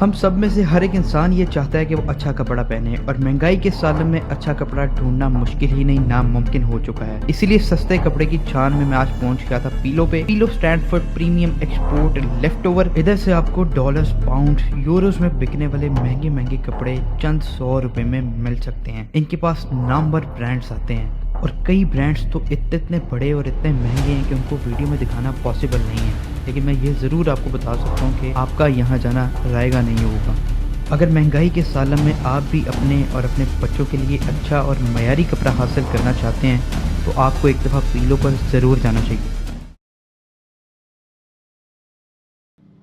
हम सब में से हर एक इंसान ये चाहता है कि वो अच्छा कपड़ा पहने और महंगाई के साल में अच्छा कपड़ा ढूंढना मुश्किल ही नहीं नामुमकिन हो चुका है। इसीलिए सस्ते कपड़े की छान में मैं आज पहुंच गया था पीलो पे। पीलो stand for premium export left over. इधर से आपको डॉलर्स, पाउंड, यूरोज में बिकने वाले महंगे महंगे कपड़े चंद 100 रुपए में मिल सकते हैं। इनके पास नामवर ब्रांड्स आते हैं और कई ब्रांड्स तो इतने बड़े और इतने महंगे हैं कि उनको वीडियो में दिखाना पॉसिबल नहीं है, लेकिन मैं ये ज़रूर आपको बता सकता हूँ कि आपका यहाँ जाना रायगा नहीं होगा। अगर महंगाई के साल में आप भी अपने और अपने बच्चों के लिए अच्छा और मयारी कपड़ा हासिल करना चाहते हैं तो आपको एक दफ़ा पीलो पर ज़रूर जाना चाहिए।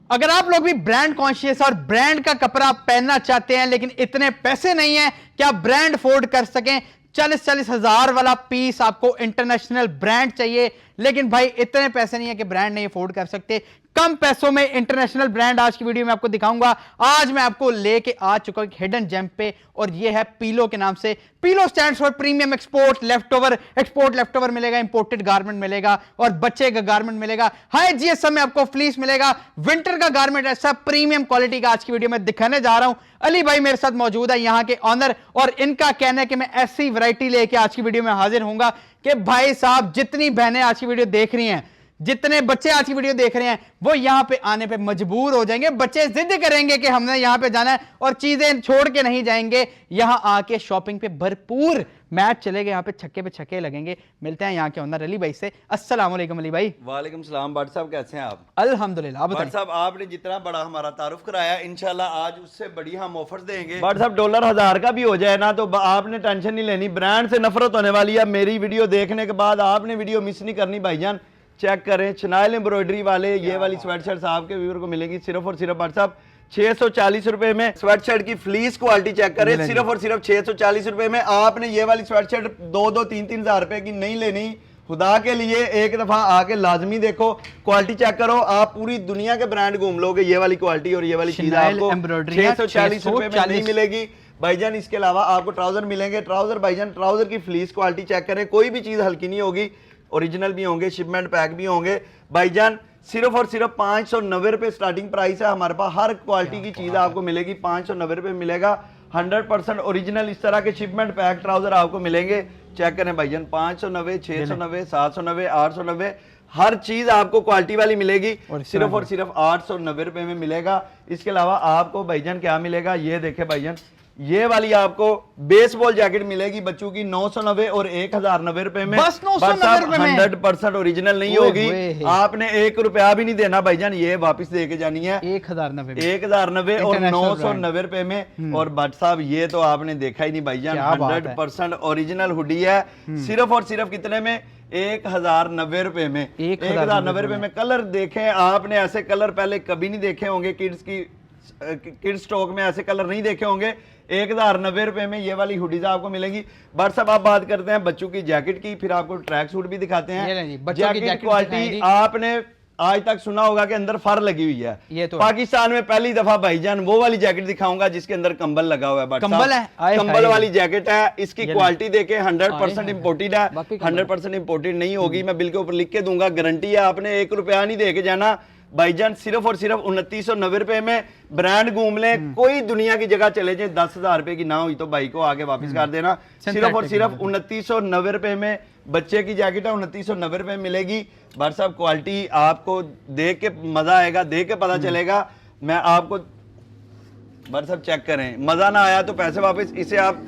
अगर आप लोग भी ब्रांड कॉन्शियस और ब्रांड का कपड़ा पहनना चाहते हैं लेकिन इतने पैसे नहीं है कि आप ब्रांड अफोर्ड कर सकें, 40-40 हजार वाला पीस आपको इंटरनेशनल ब्रांड चाहिए, लेकिन भाई इतने पैसे नहीं है कि ब्रांड नहीं अफोर्ड कर सकते, कम पैसों में इंटरनेशनल ब्रांड आज की वीडियो में आपको दिखाऊंगा। आज मैं आपको लेके आ चुका हूं हिडन जेम पे और ये है पीलो के नाम से। पीलो stands for premium export left over. Export left over मिलेगा, इंपोर्टेड गारमेंट मिलेगा और बच्चे का गारमेंट मिलेगा। हाई जीएसएम में आपको फ्लीस मिलेगा। विंटर का गारमेंट ऐसा प्रीमियम क्वालिटी का आज की वीडियो में दिखाने जा रहा हूं। अली भाई मेरे साथ मौजूद है, यहाँ के ऑनर, और इनका कहना है कि मैं ऐसी वैरायटी लेके आज की वीडियो में हाजिर होऊंगा कि भाई साहब जितनी बहनें आज की वीडियो देख रही हैं, जितने बच्चे आज की वीडियो देख रहे हैं, वो यहां पे आने पे मजबूर हो जाएंगे। बच्चे जिद करेंगे कि हमने यहां पे जाना है और चीजें छोड़ के नहीं जाएंगे। यहां आके शॉपिंग पे भरपूर मैच चलेगा, यहां पे छक्के पे छक्के लगेंगे। मिलते हैं यहां के ओनर अली भाई से। अस्सलाम वालेकुम अली भाई। वालेकुम सलाम भट्ट साहब, कैसे हैं आप? अल्हम्दुलिल्लाह। भट्ट साहब आपने जितना बड़ा हमारा तारुफ कराया, इंशाल्लाह आज उससे बड़ी हम ऑफर्स देंगे। भट्ट साहब डॉलर 1000 का भी हो जाए ना तो आपने टेंशन नहीं लेनी, ब्रांड से नफरत होने वाली है। मेरी वीडियो देखने के बाद आपने वीडियो मिस नहीं करनी भाईजान। चेक करें, चनाइल एम्ब्रॉयडरी वाले ये वाली स्वेट शर्ट आपके व्यूअर को मिलेगी सिर्फ और सिर्फ भट्ट साहब 640 रुपए में। स्वेट शर्ट की फ्लीस क्वालिटी चेक करें, सिर्फ और सिर्फ 640 रुपए में। आपने ये वाली स्वेट शर्ट 2-3 हजार रुपए की नहीं लेनी, खुदा के लिए एक दफा आके लाजमी देखो, क्वालिटी चेक करो। आप पूरी दुनिया के ब्रांड घूम लोगे, ये वाली क्वालिटी और ये वाली चीज आपको 640 रुपए में नहीं मिलेगी भाईजान। इसके अलावा आपको ट्राउजर मिलेंगे। ट्राउजर भाईजान, ट्राउजर की फ्लीस क्वालिटी चेक करें, कोई भी चीज हल्की नहीं होगी, ओरिजिनल भी होंगे, शिपमेंट पैक भी होंगे भाईजान। सिर्फ और सिर्फ 590 रुपए स्टार्टिंग प्राइस है हमारे पास। हर क्वालिटी की चीज आपको मिलेगी 590 रुपए मिलेगा। 100% ओरिजिनल इस तरह के शिपमेंट पैक ट्राउजर आपको मिलेंगे। चेक करें भाईजान, 590, 690, 790, 890, हर चीज आपको क्वालिटी वाली मिलेगी। सिर्फ और सिर्फ 890 रुपए में मिलेगा। इसके अलावा आपको भाईजान क्या मिलेगा, ये देखे भाईजान, ये वाली आपको बेसबॉल जैकेट मिलेगी बच्चों की 990 और 1090 रुपए में। बस 990 रुपए में 100% ओरिजिनल नहीं होगी, आपने 1 रुपया भी नहीं देना भाईजान, ये वापस दे के जानी है 1090 और 990 रुपए में। और भट्ट साहब ये तो आपने देखा ही नहीं भाईजान, 100% ओरिजिनल हुडी है। सिर्फ और सिर्फ कितने में, 1090 रुपए में। 1090 रुपए में। कलर देखें आपने, ऐसे कलर पहले कभी नहीं देखे होंगे, किड्स स्टॉक में ऐसे कलर नहीं देखे होंगे। 1090 रुपए में ये वाली हुडीज आपको मिलेंगी। बट सब आप बात करते हैं बच्चों की जैकेट की, फिर आपको ट्रैक सूट भी दिखाते हैं। जैकेट क्वालिटी आपने आज तक सुना होगा कि अंदर फर लगी हुई है, ये तो पाकिस्तान में पहली दफा भाईजान वो वाली जैकेट दिखाऊंगा जिसके अंदर कंबल लगा हुआ है। कंबल है, कंबल वाली जैकेट है। इसकी क्वालिटी देखे 100% इंपोर्टेड है, 100% इंपोर्टेड नहीं होगी, मैं बिल के ऊपर लिख के दूंगा, गारंटी है। आपने 1 रुपया नहीं दे के जाना भाईजान। सिर्फ और सिर्फ 2990 रुपए में ब्रांड घूम लें, कोई दुनिया की जगह चले जाए, 10,000 रुपए की ना हुई तो भाई को आगे वापस कर देना। सिर्फ और सिर्फ 2990 रुपए में बच्चे की जैकेट है, 2990 रुपए में मिलेगी। भट्ट साहब क्वालिटी आपको देख के मजा आएगा, देख के पता चलेगा। मैं आपको भट्ट साहब चेक करें, मजा ना आया तो पैसे वापस। इसे आप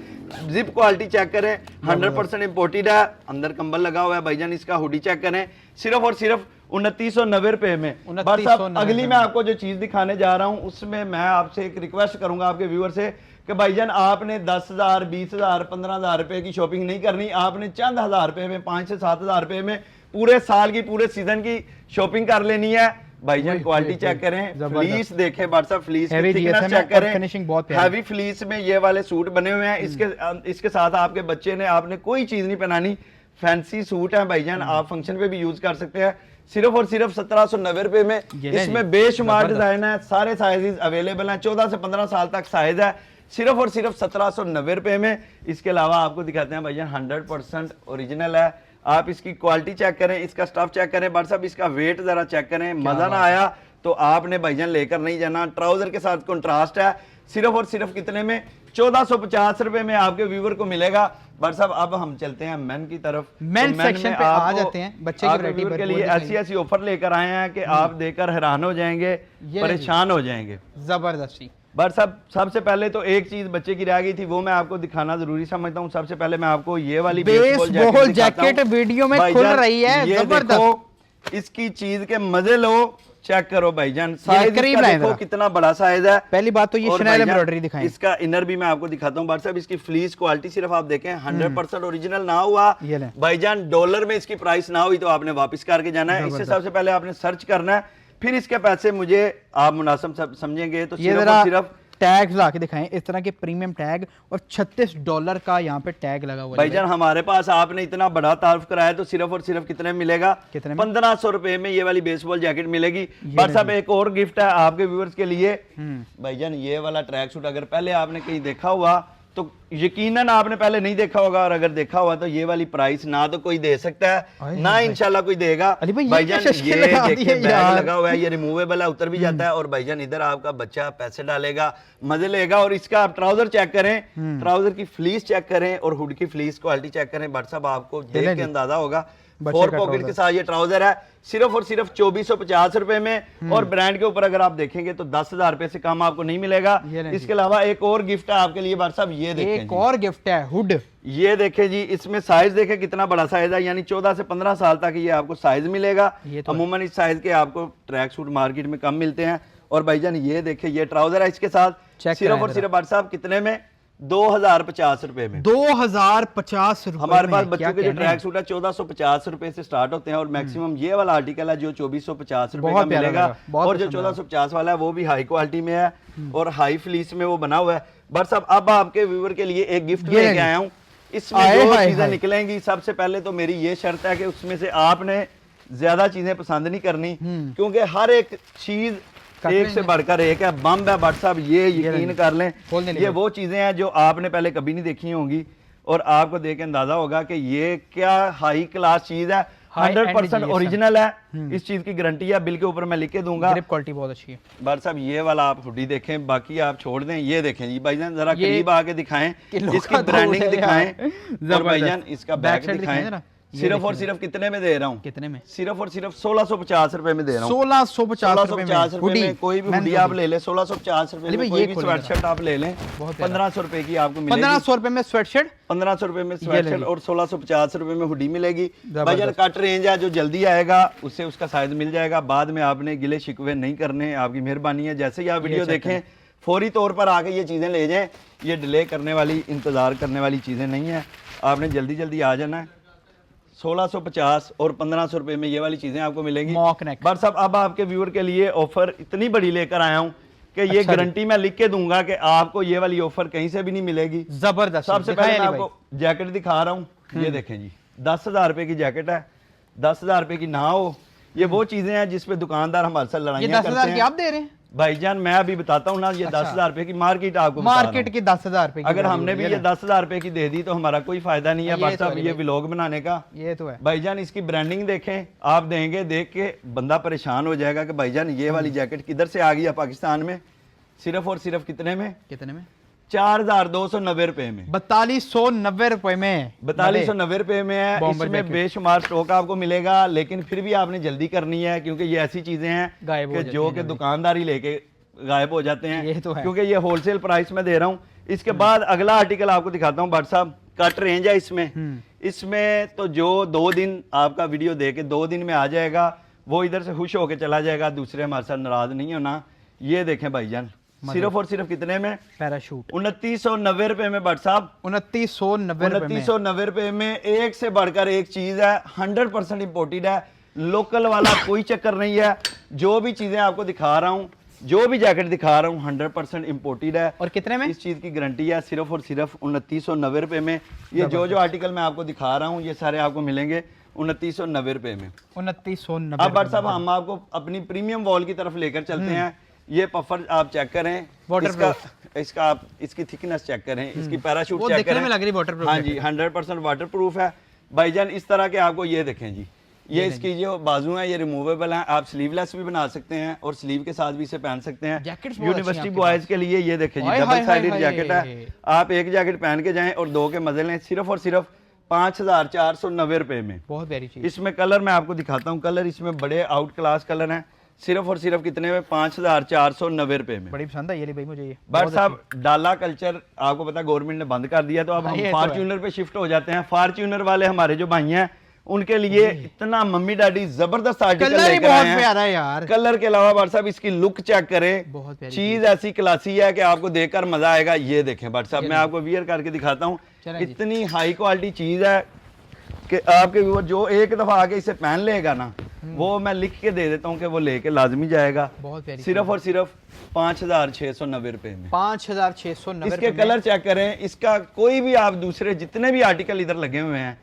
जिप क्वालिटी चेक करें, 100% इंपोर्टेड है, अंदर कंबल लगा हुआ है भाईजान। इसका हुडी चेक करें, सिर्फ और सिर्फ 2990 रुपए में। बट साहब अगली मैं आपको जो चीज दिखाने जा रहा हूं उसमें मैं आपसे एक रिक्वेस्ट करूंगा आपके व्यूअर से कि भाईजान आपने 10,000, 20,000, 15,000 रुपए की शॉपिंग नहीं करनी, आपने चंद हजार रुपए में, 5 से 7 हजार रुपए में पूरे साल की, पूरे सीजन की शॉपिंग कर लेनी है भाईजान। क्वालिटी चेक करें, फ्लीस देखें भट्ट साहब, फ्लीस की थिकनेस चेक करें, फिनिशिंग बहुत हैवी फ्लीस में ये वाले सूट बने हुए हैं। इसके साथ आपके बच्चे ने, आपने कोई चीज नहीं पहनानी, फैंसी सूट है भाईजान, आप फंक्शन पे भी यूज कर सकते हैं। सिर्फ और सिर्फ 1790 रुपए में। इसमें बेशुमार डिजाइन है, सारे साइजेस अवेलेबल हैं, 14 से 15 साल तक साइज है। सिर्फ और सिर्फ 1790 रुपए में। इसके अलावा आपको दिखाते हैं भैया 100% ओरिजिनल है। आप इसकी क्वालिटी चेक करें, इसका स्टफ चेक करें, बट साहब इसका वेट जरा चेक करें, मजा ना आया तो आपने भाईजान लेकर नहीं जाना। ट्राउजर के साथ कंट्रास्ट है, सिर्फ और सिर्फ कितने में 1450 रुपए में आपके व्यूवर को मिलेगा। बट साहब अब हम चलते हैं मेन की तरफ। मेन सेक्शन पे आ जाते हैं। बच्चे की वैरायटी के लिए ऐसी ऐसी ऑफर लेकर आए हैं कि आप देखकर हैरान हो जाएंगे, परेशान हो जाएंगे जबरदस्ती। बट सबसे पहले तो एक चीज बच्चे की रह गई थी, वो मैं आपको दिखाना जरूरी समझता हूँ। सबसे पहले मैं आपको ये वाली बेसबॉल जैकेट वीडियो में खुल रही है, जबरदस्त। इसकी चीज के मजे लो, चेक करो भाईजान, साइज देखो कितना बड़ा साइज है। पहली बात तो ये शनेल एम्ब्रॉयडरी दिखाएं। इसका इनर भी मैं आपको दिखाता हूँ भाई साहब। इसकी फ्लीस क्वालिटी सिर्फ आप देखें 100% ओरिजिनल ना हुआ भाईजान, डॉलर में इसकी प्राइस ना हुई तो आपने वापस करके जाना है। इससे सबसे पहले आपने सर्च करना है, फिर इसके पैसे मुझे आप मुनासिब समझेंगे। तो सिर्फ टैग ला के दिखाएं, इस तरह के प्रीमियम टैग और $36 का यहाँ पे टैग लगा हुआ है। भाईजान हमारे पास आपने इतना बड़ा तारुफ कराया तो सिर्फ और सिर्फ कितने मिलेगा, 1500 रुपए में ये वाली बेसबॉल जैकेट मिलेगी। पर साहब एक और गिफ्ट है आपके व्यूअर्स के लिए। भाईजान ये वाला ट्रैक सूट अगर पहले आपने कहीं देखा हुआ तो यकीनन आपने पहले नहीं देखा होगा, और अगर देखा हुआ तो ये वाली प्राइस ना तो कोई दे सकता है ना इंशाल्लाह कोई देगा। भाईजान ये देखिए बैग लगा हुआ है, ये रिमूवेबल है, उतर भी जाता है। और भाईजान इधर आपका बच्चा पैसे डालेगा, मजे लेगा। और इसका आप ट्राउजर चेक करें, ट्राउजर की फ्लीस चेक करें और हुड की फ्लीस क्वालिटी चेक करें। बट साहब आपको देख के अंदाजा होगा 4 पॉकेट के साथ ये ट्राउजर है, सिर्फ और सिर्फ 2450 रुपए में। और ब्रांड के ऊपर अगर आप देखेंगे तो 10,000 रुपए से कम आपको नहीं मिलेगा। इसके अलावा एक और गिफ्ट है आपके लिए भाई साहब, ये देखें, एक और गिफ्ट है हुड। ये देखें जी, इसमें साइज देखें कितना बड़ा साइज है, यानी 14 से 15 साल तक ये आपको साइज मिलेगा। अमूमन इस साइज के आपको ट्रैक सूट मार्केट में कम मिलते हैं। और भाईजान ये देखें, ये ट्राउजर है इसके साथ, सिर्फ और सिर्फ भाई साहब कितने में, 2050 रुपए में। 2050 रुपए हमारे पास बच्चों के जो ट्रैक सूट है 1450 रुपए से स्टार्ट होते हैं। और मैक्सिमम ये वाला आर्टिकल है जो 2450 रुपए का मिलेगा। और जो 1450 वाला है वो भी हाई क्वालिटी में है और हाई फ्लीस में वो बना हुआ है। बट साहब अब आपके व्यूअर के लिए एक गिफ्ट लेके आया हूँ। इसमें दो चीजें निकलेंगी। सबसे पहले तो मेरी ये शर्त है कि उसमें से आपने ज्यादा चीजें पसंद नहीं करनी, क्योंकि हर एक चीज एक से बढ़कर एक है, बम है। बट साहब ये यकीन कर लें, ये वो चीजें हैं जो आपने पहले कभी नहीं देखी होंगी और आपको देख के अंदाजा होगा कि ये क्या हाई क्लास चीज है। 100% ओरिजिनल है, इस चीज की गारंटी है, बिल के ऊपर मैं लिख के दूंगा। ग्रिप क्वालिटी बहुत अच्छी है। बट साहब ये वाला आप हुडी देखें, बाकी आप छोड़ दें। ये देखें जी भाईजान, जरा करीब आके दिखाएं, इसकी ब्रांडिंग दिखाएं और भाईजान इसका बैक दिखाएं। सिर्फ और सिर्फ कितने में दे रहा हूँ, कितने में, सिर्फ और सिर्फ 1650 रुपए में दे रहा हूँ। 1650 रुपए में कोई भी हुडी आप ले लें, 1650 रुपए में कोई भी स्वेटशर्ट आप ले लें, 1500 रुपए की आपको मिलेगी। 1500 रुपए में स्वेटशर्ट, 1500 रुपए में स्वेटशर्ट और 1650 रुपए में हुडी मिलेगी। भाईजान कट रेंज है, जो जल्दी आएगा उससे उसका साइज मिल जाएगा। बाद में आपने गिले शिकवे नहीं करने, आपकी मेहरबानी है। जैसे ही आप वीडियो देखें फौरी तौर पर आके ये चीजें ले जाएं। ये डिले करने वाली, इंतजार करने वाली चीजें नहीं है, आपने जल्दी जल्दी आ जाना है। 1650 और 1500 रुपए में ये वाली चीजें आपको मिलेंगी। बट साहब अब आपके व्यूअर के लिए ऑफर इतनी बड़ी लेकर आया हूं कि ये गारंटी मैं लिख के दूंगा कि आपको ये वाली ऑफर कहीं से भी नहीं मिलेगी। जबरदस्त। सबसे पहले मैं आपको जैकेट दिखा रहा हूँ, ये देखें जी, 10,000 रुपए की जैकेट है। 10,000 रुपए की ना हो, ये वो चीजें हैं जिसपे दुकानदार हमारे साथ लड़ाइयां करते हैं। आप दे रहे हैं भाईजान, मैं अभी बताता हूँ ना, ये 10,000 रुपए की मार्केट आपको, मार्केट की 10,000 रुपए। अगर हमने भी ये 10,000 रुपए की दे दी तो हमारा कोई फायदा नहीं है बट साहब ये व्लॉग बनाने का। ये तो है भाईजान, इसकी ब्रांडिंग देखें, आप देंगे देख के बंदा परेशान हो जाएगा कि भाईजान ये वाली जैकेट किधर से आ गई है पाकिस्तान में। सिर्फ और सिर्फ कितने में, 4,290 रुपए में, 4290 रुपए में, 4290 रुपए में है। इसमें बेशुमार स्टॉक आपको मिलेगा, लेकिन फिर भी आपने जल्दी करनी है क्योंकि ये ऐसी चीजें हैं कि जो कि दुकानदारी लेके गायब हो जाते हैं। ये तो है। क्योंकि ये होलसेल प्राइस में दे रहा हूँ। इसके बाद अगला आर्टिकल आपको दिखाता हूँ भट्ट साहब, कट रेंज है इसमें। इसमें तो जो 2 दिन आपका वीडियो देके 2 दिन में आ जाएगा वो इधर से खुश होके चला जाएगा, दूसरे हमारे साथ नाराज नहीं होना। ये देखें भाईजान, सिर्फ और सिर्फ कितने में, पैराशूट 2990 रुपए में भट्ट साहब, 2990 रुपए में। एक से बढ़कर एक चीज है, 100% इंपोर्टेड है, लोकल वाला कोई चक्कर नहीं है। जो भी चीजें आपको दिखा रहा हूँ, जो भी जैकेट दिखा रहा हूँ 100% इंपोर्टेड है। और कितने में, इस चीज की गारंटी है, सिर्फ और सिर्फ 2990 रुपए में। ये जो आर्टिकल मैं आपको दिखा रहा हूँ ये सारे आपको मिलेंगे 2990 रुपए में। 2990। अब भट्ट साहब हम आपको अपनी प्रीमियम वॉल की तरफ लेकर चलते हैं। ये पफर आप चेक करें, इसका आप इसकी थिकनेस चेक करें, इसकी पैराशूट चेक करें, में लग रही वाटरप्रूफ। हाँ जी, 100% वाटरप्रूफ है भाईजान। इस तरह के आपको ये देखें जी, ये इसकी जो बाजू है ये रिमूवेबल है, आप स्लीवलेस भी बना सकते हैं और स्लीव के साथ भी इसे पहन सकते हैं। जैकेट्स बहुत अच्छी हैं यूनिवर्सिटी आपके बॉयज के लिए ये देखें जी, हाय, हाय, डबल साइडेड हाय, जैकेट हाय। है। आप एक जैकेट पहन के जाएं और दो के मजे लें, सिर्फ और सिर्फ 5490 रुपए में। बहुत प्यारी चीज। इसमें कलर मैं आपको दिखाता हूँ, कलर इसमें बड़े आउट क्लास कलर हैं, सिर्फ और सिर्फ कितने में, 5490 रुपए में। बड़ी पसंद आई ये भाई मुझे ये। बट साहब डाला कल्चर आपको पता गवर्नमेंट ने बंद कर दिया, तो अब हाँ, हम ये तो फॉर्च्यूनर पे शिफ्ट हो जाते हैं। फॉर्च्यूनर वाले हमारे जो भाई हैं उनके लिए इतना मम्मी डैडी जबरदस्त आर्टिकल कलर ही लेकर बहुत आए हैं। प्यारा है यार। कलर के अलावा बट साहब इसकी लुक चेक करें, बहुत प्यारी चीज ऐसी क्लासी है कि आपको देखकर मजा आएगा। ये देखें बट साहब मैं आपको वियर करके दिखाता हूँ, चलें जी। इतनी हाई क्वालिटी चीज है कि आपके व्यूअर जो एक दफा आके इसे पहन लेगा ना, वो मैं लिख के दे देता हूँ कि वो लेके लाजमी जाएगा। बहुत प्यारी सिर्फ और सिर्फ 5690 रुपए में। 5690 इसके कलर चेक करें, इसका कोई भी आप दूसरे जितने भी आर्टिकल इधर लगे हुए हैं,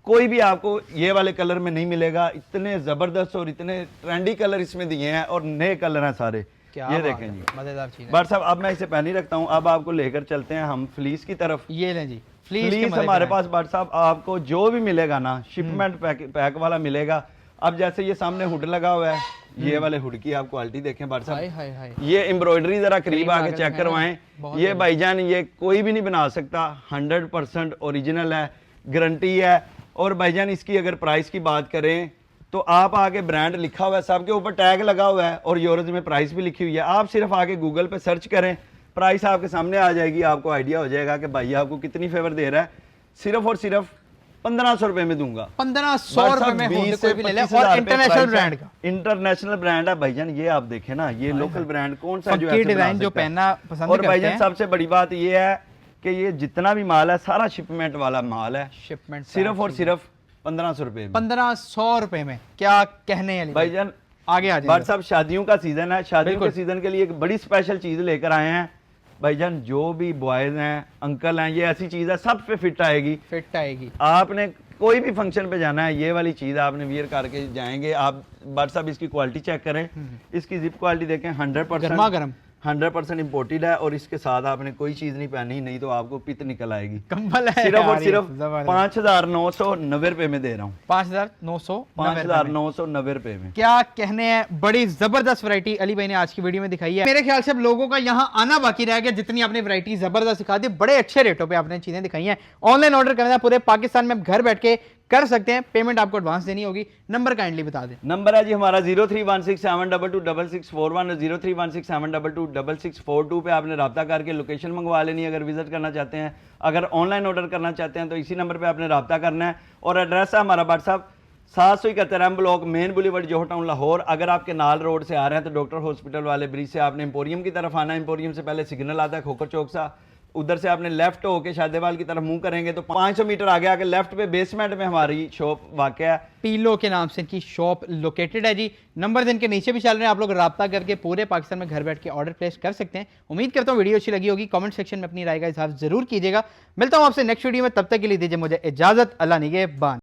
कोई भी आपको ये वाले कलर में नहीं मिलेगा। इतने जबरदस्त और इतने ट्रेंडी कलर इसमें दिए हैं और नए कलर हैं सारे। ये देखें जी, मजेदार चीज है। बट साहब अब मैं इसे पहन ही रखता हूँ। अब आपको लेकर चलते हैं हम फ्लीस की तरफ। ये लें जी, फ्लीस फ्लीस हमारे पास बट साहब आपको जो भी मिलेगा ना, शिपमेंट पैक वाला मिलेगा। अब जैसे ये सामने हुड लगा हुआ है, ये वाले हुड की आप क्वालिटी देखें बट हाय साहब, हाय हाय। ये एम्ब्रॉयडरी जरा करीब आके आगे चेक दिखाएं। करवाएं। बहुत ये बढ़िया। भाईजान ये कोई भी नहीं बना सकता, 100% ओरिजिनल है, गारंटी है। और भाईजान इसकी अगर प्राइस की बात करें तो आप आगे ब्रांड लिखा हुआ है, सबके ऊपर टैग लगा हुआ है और यूरोज में प्राइस भी लिखी हुई है। आप सिर्फ आगे गूगल पे सर्च करें, प्राइस आपके सामने आ जाएगी, आपको आइडिया हो जाएगा कि भाई आपको कितनी फेवर दे रहा है। सिर्फ और सिर्फ 1500 रुपए में दूंगा। 1500 रुपए में होते कोई भी ले ले, और इंटरनेशनल ब्रांड का। इंटरनेशनल ब्रांड है भाईजान, ये आप देखें ना, ये लोकल ब्रांड कौन सा जो फंकी ऐसे बना डिजाइन जो सकता है। पहनना पसंद और करते भाईजान हैं। सबसे बड़ी बात ये है कि ये जितना भी माल है सारा शिपमेंट वाला माल है, शिपमेंट सिर्फ और सिर्फ 1500 रुपए में। 1500 रुपए में, क्या कहने हैं अली भाई? भाईजान आगे आ बात जाए। साहब शादियों का सीजन है, शादियों बिल्कुल। के सीजन के लिए एक बड़ी स्पेशल चीज लेकर आए हैं भाईजान। जो भी बॉयज हैं, अंकल हैं, ये ऐसी चीज है सब पे फिट आएगी। फिट आएगी। आपने कोई भी फंक्शन पे जाना है, ये वाली चीज आपने वियर करके जाएंगे आप। बट साहब इसकी क्वालिटी चेक करें, इसकी जिप क्वालिटी देखें, 100% गर्मा गर्म 100% इम्पोर्टेड है। और इसके साथ आपने कोई चीज नहीं पहनी, नहीं तो आपको पित निकल आएगी। कंबल है सिर्फ और यार, ये सिर्फ जबरदस्त। 5990 रुपए में दे रहा हूँ। 5990 5990 रुपए में। क्या कहने हैं, बड़ी जबरदस्त वैरायटी अली भाई ने आज की वीडियो में दिखाई है। मेरे ख्याल से अब लोगों का यहाँ आना बाकी रह गया, जितनी आपने वैरायटी जबरदस्त दिखा दी, बड़े अच्छे रेटों पे आपने चीजें दिखाई हैं। ऑनलाइन ऑर्डर करना है पूरे पाकिस्तान में, घर बैठ के कर सकते हैं। पेमेंट आपको एडवांस देनी होगी। नंबर काइंडली बता दें। नंबर है जी हमारा 0316722641 और 0316722642 पे आपने रब्ता करके लोकेशन मंगवा लेनी है अगर विजिट करना चाहते हैं। अगर ऑनलाइन ऑर्डर करना चाहते हैं तो इसी नंबर पे आपने रब्ता करना है। और एड्रेस है हमारा WhatsApp 771 M block, main boulevard, Johar town, Lahore. अगर आपके नाल रोड से आ रहे हैं तो डॉक्टर हॉस्पिटल वाले ब्रिज से आपने एम्पोरियम की तरफ आना है। एम्पोरियम से पहले सिग्नल आता है खोकर चौक सा, उधर से आपने लेफ्ट होके शादेवाल की तरफ मुंह करेंगे तो 500 मीटर आगे आके लेफ्ट पे बेसमेंट में हमारी शॉप वाक़ है। पीलो के नाम से इनकी शॉप लोकेटेड है जी। नंबर इनके नीचे भी चल रहे हैं, आप लोग राब्ता करके पूरे पाकिस्तान में घर बैठ के ऑर्डर प्लेस कर सकते हैं। उम्मीद करता हूँ वीडियो अच्छी लगी होगी। कमेंट सेक्शन में अपनी राय का इजहार जरूर कीजिएगा। मिलता हूँ आपसे नेक्स्ट वीडियो में, तब तक के लिए दीजिए मुझे इजाजत। अल्लाह निगहबान।